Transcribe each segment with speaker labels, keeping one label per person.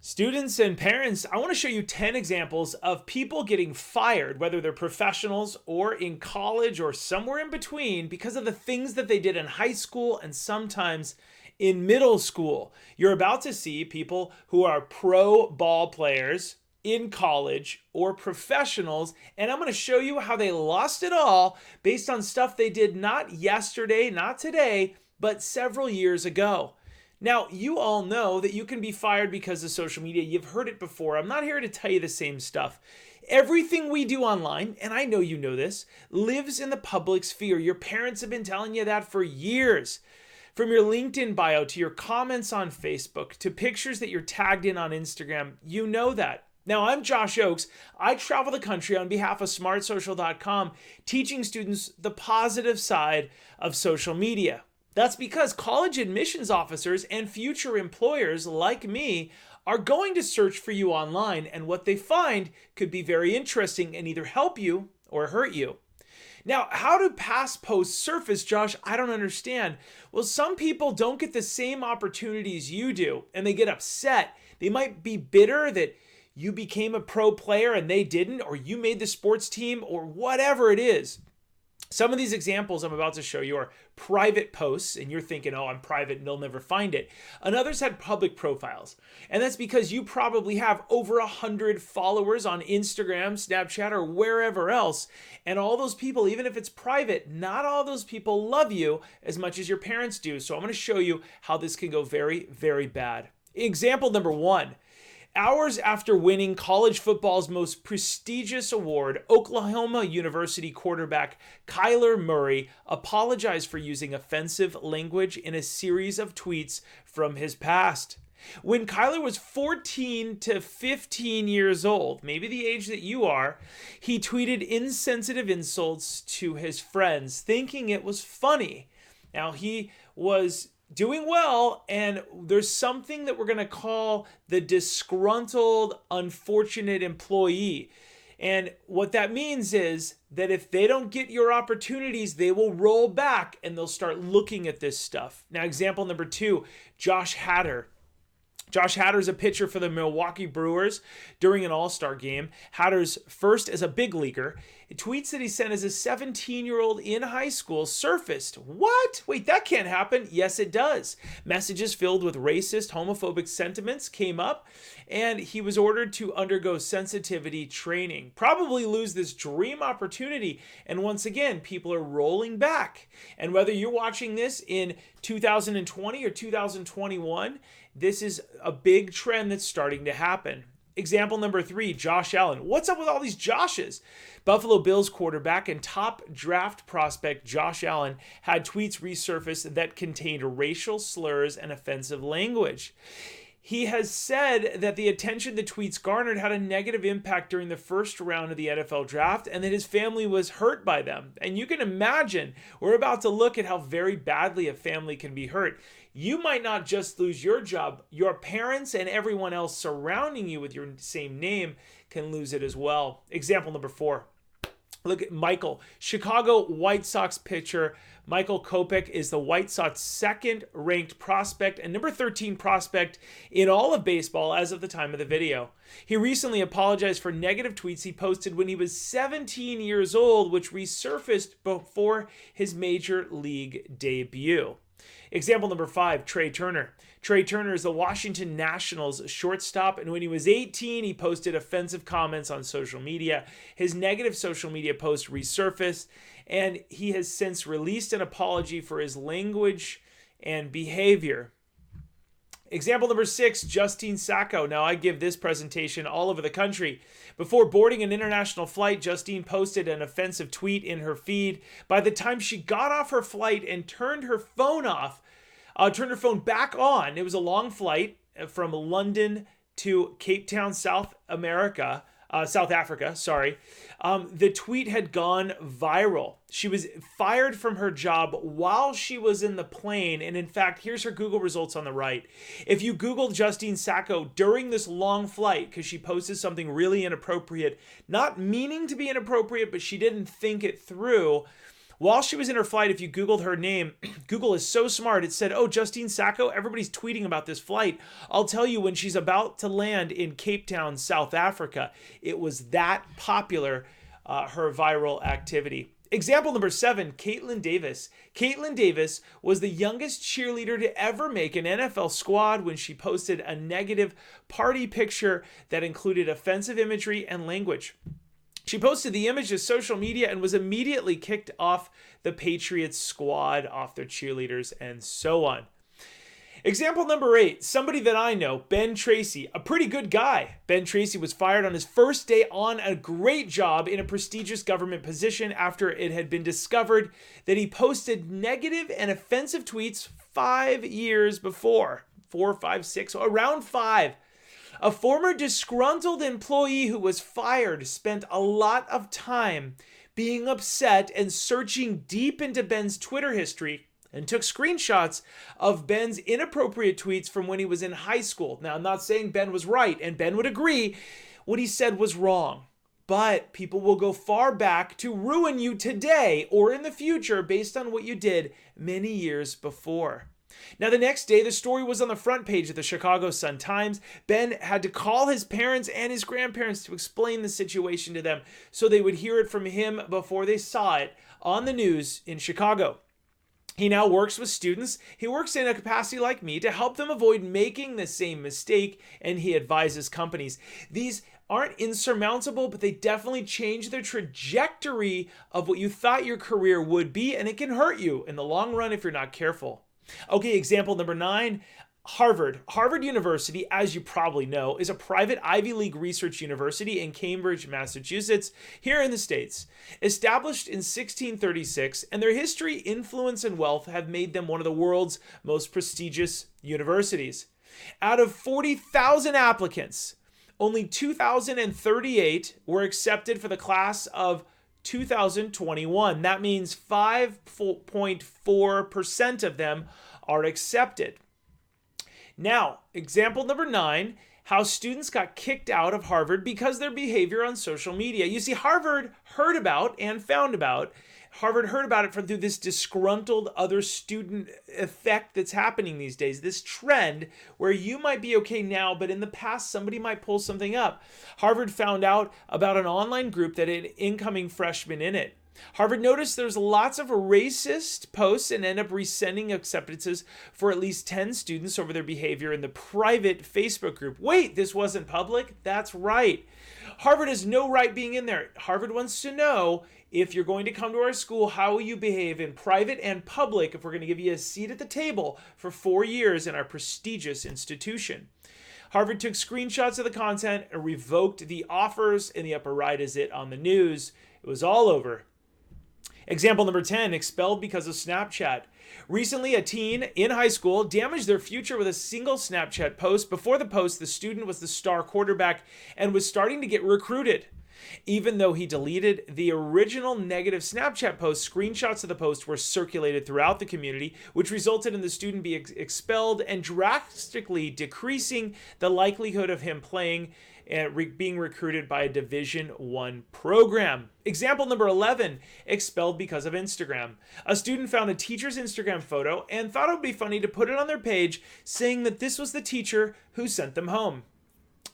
Speaker 1: Students and parents, I want to show you 10 examples of people getting fired, whether they're professionals or in college or somewhere in between, because of the things that they did in high school and sometimes in middle school. You're about to see people who are pro ball players in college or professionals, and I'm going to show you how they lost it all based on stuff they did not yesterday, not today, but several years ago. Now, you all know that you can be fired because of social media. You've heard it before. I'm not here to tell you the same stuff. Everything we do online, and I know you know this, lives in the public sphere. Your parents have been telling you that for years. From your LinkedIn bio to your comments on Facebook to pictures that you're tagged in on Instagram, you know that. Now, I'm Josh Oakes. I travel the country on behalf of smartsocial.com, teaching students the positive side of social media. That's because college admissions officers and future employers like me are going to search for you online, and what they find could be very interesting and either help you or hurt you. Now, how do past posts surface, Josh? I don't understand. Well, some people don't get the same opportunities you do, and they get upset. They might be bitter that you became a pro player and they didn't, or you made the sports team, or whatever it is. Some of these examples I'm about to show you are private posts, and you're thinking, oh, I'm private and they'll never find it. And others had public profiles. And that's because you probably have over 100 followers on Instagram, Snapchat, or wherever else. And all those people, even if it's private, not all those people love you as much as your parents do. So I'm going to show you how this can go very, very bad. Example number 1. Hours after winning college football's most prestigious award, Oklahoma University quarterback Kyler Murray apologized for using offensive language in a series of tweets from his past. When Kyler was 14 to 15 years old, maybe the age that you are, he tweeted insensitive insults to his friends, thinking it was funny. Now, he was doing well, and there's something that we're going to call the disgruntled, unfortunate employee. And what that means is that if they don't get your opportunities, they will roll back and they'll start looking at this stuff. Now, example number 2, Josh Hader. Josh Hader is a pitcher for the Milwaukee Brewers during an All-Star game. Hader's first as a big leaguer. Tweets that he sent as a 17-year-old in high school surfaced. What? Wait, that can't happen. Yes, it does. Messages filled with racist, homophobic sentiments came up, and he was ordered to undergo sensitivity training. Probably lose this dream opportunity. And once again, people are rolling back. And whether you're watching this in 2020 or 2021, this is a big trend that's starting to happen. Example number 3, Josh Allen. What's up with all these Joshes? Buffalo Bills quarterback and top draft prospect Josh Allen had tweets resurface that contained racial slurs and offensive language. He has said that the attention the tweets garnered had a negative impact during the first round of the NFL draft and that his family was hurt by them. And you can imagine, we're about to look at how very badly a family can be hurt. You might not just lose your job, your parents and everyone else surrounding you with your same name can lose it as well. Example number 4. Look at Michael, Chicago White Sox pitcher. Michael Kopech is the White Sox second-ranked prospect and number 13 prospect in all of baseball as of the time of the video. He recently apologized for negative tweets he posted when he was 17 years old, which resurfaced before his major league debut. Example number 5, Trea Turner. Trea Turner is the Washington Nationals shortstop, and when he was 18, he posted offensive comments on social media. His negative social media post resurfaced, and he has since released an apology for his language and behavior. Example number 6, Justine Sacco. Now, I give this presentation all over the country. Before boarding an international flight, Justine posted an offensive tweet in her feed. By the time she got off her flight and turned her phone back on, it was a long flight from London to Cape Town, South Africa. The tweet had gone viral. She was fired from her job while she was in the plane. And in fact, here's her Google results on the right. If you Google Justine Sacco during this long flight, because she posted something really inappropriate, not meaning to be inappropriate, but she didn't think it through, While she was in her flight, if you Googled her name, Google is so smart. It said, oh, Justine Sacco, everybody's tweeting about this flight. I'll tell you when she's about to land in Cape Town, South Africa. It was that popular, her viral activity. Example number 7, Caitlin Davis. Caitlin Davis was the youngest cheerleader to ever make an NFL squad when she posted a negative party picture that included offensive imagery and language. She posted the image to social media and was immediately kicked off the Patriots squad, off their cheerleaders, and so on. Example number 8, somebody that I know, Ben Tracy, a pretty good guy. Ben Tracy was fired on his first day on a great job in a prestigious government position after it had been discovered that he posted negative and offensive tweets 5 years before. 4, 5, 6, around 5. A former disgruntled employee who was fired spent a lot of time being upset and searching deep into Ben's Twitter history and took screenshots of Ben's inappropriate tweets from when he was in high school. Now, I'm not saying Ben was right, and Ben would agree what he said was wrong. But people will go far back to ruin you today or in the future based on what you did many years before. Now, the next day, the story was on the front page of the Chicago Sun-Times. Ben had to call his parents and his grandparents to explain the situation to them so they would hear it from him before they saw it on the news in Chicago. He now works with students. He works in a capacity like me to help them avoid making the same mistake, and he advises companies. These aren't insurmountable, but they definitely change the trajectory of what you thought your career would be, and it can hurt you in the long run if you're not careful. Okay, example number 9, Harvard. Harvard University, as you probably know, is a private Ivy League research university in Cambridge, Massachusetts, here in the States. Established in 1636, and their history, influence, and wealth have made them one of the world's most prestigious universities. Out of 40,000 applicants, only 2,038 were accepted for the class of 2021. That means 5.4% of them are accepted. Now, example number 9, how students got kicked out of Harvard because of their behavior on social media. You see, Harvard heard about it through this disgruntled other student effect that's happening these days, this trend where you might be okay now, but in the past, somebody might pull something up. Harvard found out about an online group that had incoming freshmen in it. Harvard noticed there's lots of racist posts and ended up resending acceptances for at least 10 students over their behavior in the private Facebook group. Wait, this wasn't public? That's right. Harvard has no right being in there. Harvard wants to know, if you're going to come to our school, how will you behave in private and public if we're going to give you a seat at the table for 4 years in our prestigious institution. Harvard took screenshots of the content and revoked the offers. In the upper right is it on the news. It was all over. Example number 10, expelled because of Snapchat. Recently, a teen in high school damaged their future with a single Snapchat post. Before the post, the student was the star quarterback and was starting to get recruited. Even though he deleted the original negative Snapchat post, screenshots of the post were circulated throughout the community, which resulted in the student being expelled and drastically decreasing the likelihood of him playing and being recruited by a Division I program. Example number 11, expelled because of Instagram. A student found a teacher's Instagram photo and thought it would be funny to put it on their page, saying that this was the teacher who sent them home.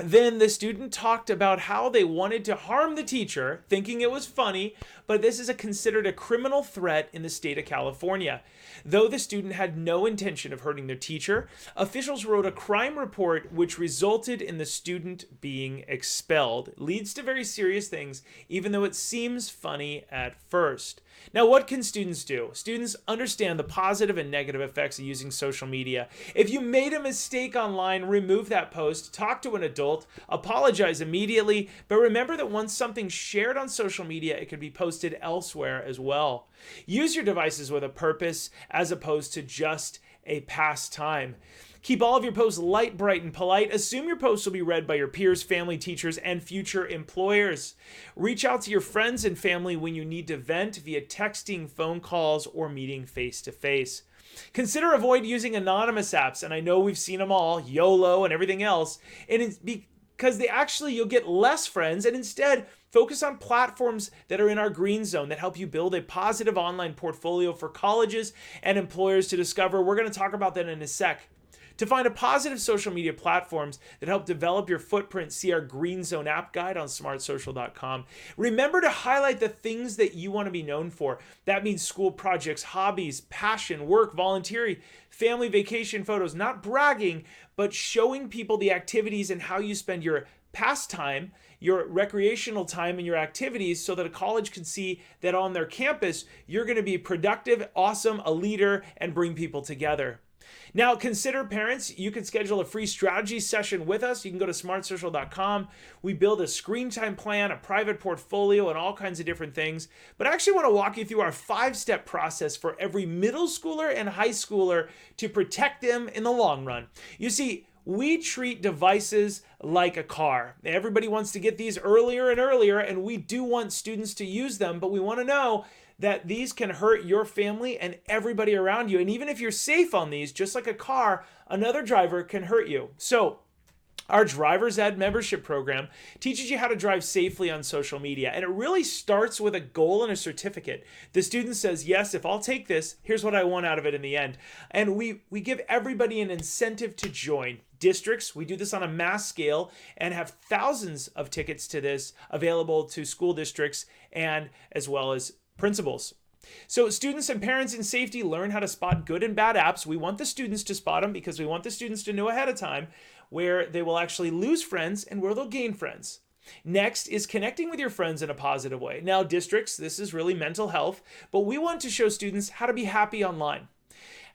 Speaker 1: Then the student talked about how they wanted to harm the teacher, thinking it was funny, but this is considered a criminal threat in the state of California. Though the student had no intention of hurting their teacher, officials wrote a crime report which resulted in the student being expelled. It leads to very serious things, even though it seems funny at first. Now, what can students do? Students understand the positive and negative effects of using social media. If you made a mistake online, remove that post, talk to an adult, apologize immediately, but remember that once something's shared on social media, it can be posted elsewhere as well. Use your devices with a purpose as opposed to just a pastime. Keep all of your posts light, bright, and polite. Assume your posts will be read by your peers, family, teachers, and future employers. Reach out to your friends and family when you need to vent via texting, phone calls, or meeting face-to-face. Consider avoid using anonymous apps, and I know we've seen them all, YOLO and everything else, and because you'll get less friends, and instead focus on platforms that are in our green zone that help you build a positive online portfolio for colleges and employers to discover. We're going to talk about that in a sec. To find a positive social media platforms that help develop your footprint, see our Green Zone app guide on smartsocial.com. Remember to highlight the things that you want to be known for. That means school projects, hobbies, passion, work, volunteering, family vacation photos, not bragging, but showing people the activities and how you spend your pastime, your recreational time, and your activities, so that a college can see that on their campus, you're going to be productive, awesome, a leader, and bring people together. Now, consider, parents, you can schedule a free strategy session with us. You can go to smartsocial.com. We build a screen time plan, a private portfolio, and all kinds of different things. But I actually want to walk you through our 5-step process for every middle schooler and high schooler to protect them in the long run. You see, we treat devices like a car. Everybody wants to get these earlier and earlier, and we do want students to use them, but we want to know that these can hurt your family and everybody around you. And even if you're safe on these, just like a car, another driver can hurt you. So our Driver's Ed membership program teaches you how to drive safely on social media. And it really starts with a goal and a certificate. The student says, yes, if I'll take this, here's what I want out of it in the end. And we give everybody an incentive to join. Districts, we do this on a mass scale and have thousands of tickets to this available to school districts and as well as principals. So students and parents in safety learn how to spot good and bad apps. We want the students to spot them because we want the students to know ahead of time where they will actually lose friends and where they'll gain friends. Next is connecting with your friends in a positive way. Now, districts, this is really mental health, but we want to show students how to be happy online.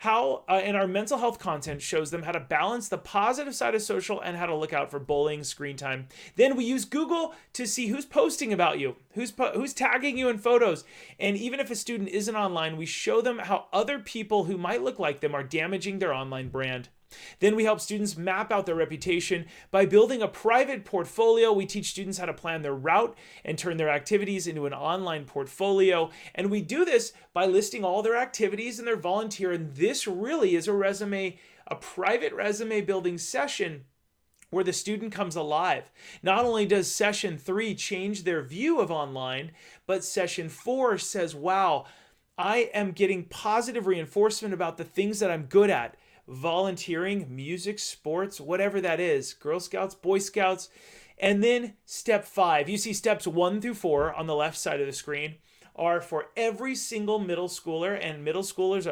Speaker 1: And our mental health content shows them how to balance the positive side of social and how to look out for bullying, screen time. Then we use Google to see who's posting about you, who's tagging you in photos. And even if a student isn't online, we show them how other people who might look like them are damaging their online brand. Then we help students map out their reputation by building a private portfolio. We teach students how to plan their route and turn their activities into an online portfolio. And we do this by listing all their activities and their volunteer. And this really is a private resume building session where the student comes alive. Not only does session 3 change their view of online, but session 4 says, wow, I am getting positive reinforcement about the things that I'm good at. Volunteering, music, sports, whatever that is, Girl Scouts, Boy Scouts. And then step 5, you see steps 1 through 4 on the left side of the screen are for every single middle schooler, and middle schoolers,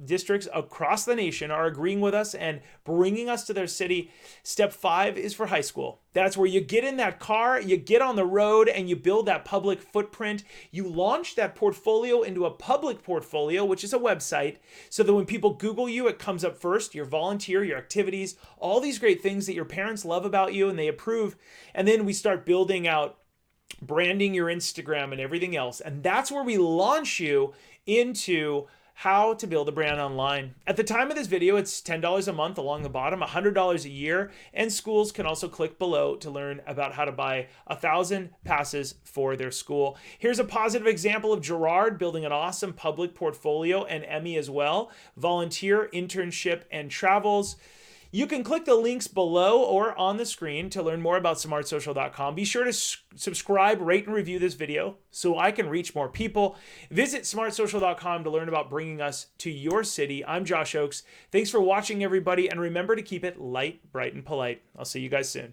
Speaker 1: districts across the nation are agreeing with us and bringing us to their city. Step 5 is for high school. That's where you get in that car, you get on the road, and you build that public footprint. You launch that portfolio into a public portfolio, which is a website, so that when people Google you, it comes up first, your volunteer, your activities, all these great things that your parents love about you and they approve. And then we start building out branding your Instagram and everything else. And that's where we launch you into how to build a brand online. At the time of this video, it's $10 a month along the bottom, $100 a year. And schools can also click below to learn about how to buy 1,000 passes for their school. Here's a positive example of Gerard building an awesome public portfolio, and Emmy as well. Volunteer, internship, and travels. You can click the links below or on the screen to learn more about smartsocial.com. Be sure to subscribe, rate, and review this video so I can reach more people. Visit smartsocial.com to learn about bringing us to your city. I'm Josh Oakes. Thanks for watching, everybody, and remember to keep it light, bright, and polite. I'll see you guys soon.